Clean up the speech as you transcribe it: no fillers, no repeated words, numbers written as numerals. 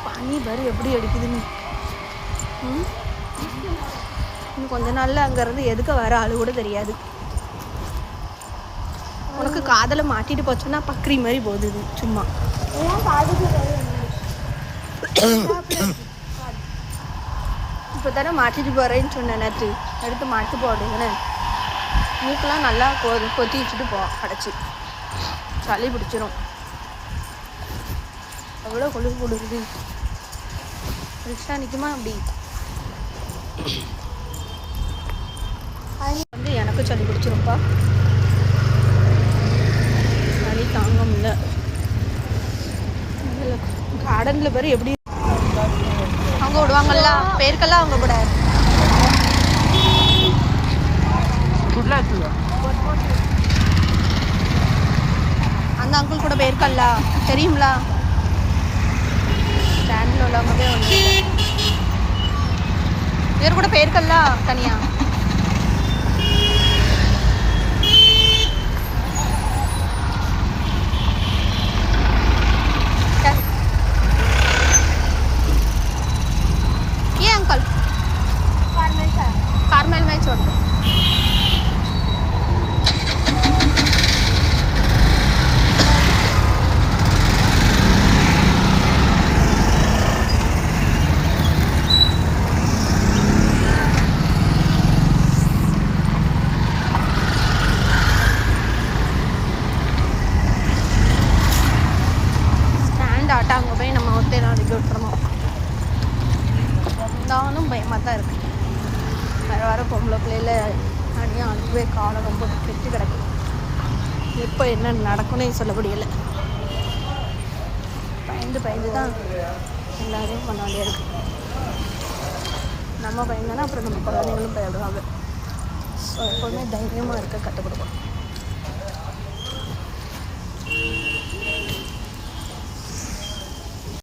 பனி பாரு எப்படி அடிக்குதுன்னு. இன்னும் கொஞ்ச நாளில் அங்கேருந்து எதுக்க வர ஆளு கூட தெரியாது. உனக்கு காதில் மாட்டிட்டு போச்சுன்னா பக்ரி மாதிரி போகுது சும்மா. இப்போ தானே மாட்டிட்டு போகிறேன்னு சொன்னேன் நேற்று. எடுத்து மாட்டு போடுங்கன்னு மூக்கெலாம் நல்லா கொத்தி வச்சுட்டு போ அடைச்சி. சளி பிடிச்சிரும். எவ்வளோ குளிர் கொடுக்குது. ரிக்ஷா நிற்குமா அப்படி வந்து எனக்கு சளி பிடிச்சிருப்பா. சளி தாங்க முடியல. கார்டனில் பேர் எப்படி அவங்க விடுவாங்கல்ல பேருக்கெல்லாம் அவங்க கூட அந்த அங்கிள் கூட பேருக்கல்ல தெரியுங்களா? ஸ்டாண்டில் உள்ளவங்களே ஒன்று பேர் கூட பேருக்கல்ல தனியா. कार्मेल में छोड़ दो. ஸ்டாண்ட் ஆட்டாங்க போய் நம்ம ஒத்தே நாளைக்கு விட்டுறோம். நானும் பயமாக தான் இருக்கு. வர பொம்பளை பிள்ளையில் தனியாக அதுவே காலம் ரொம்ப கெட்டு கிடக்கு. எப்போ என்ன நடக்கும்னே சொல்ல முடியலை. பயந்து தான் எல்லாரையும் பண்ண வேண்டியா இருக்கு. நம்ம பயந்தானா அப்புறம் நம்ம குழந்தைங்களும் பயப்படுவாங்க. ஸோ எப்போதுமே தைரியமாக இருக்க கற்றுக் கொடுக்கணும்.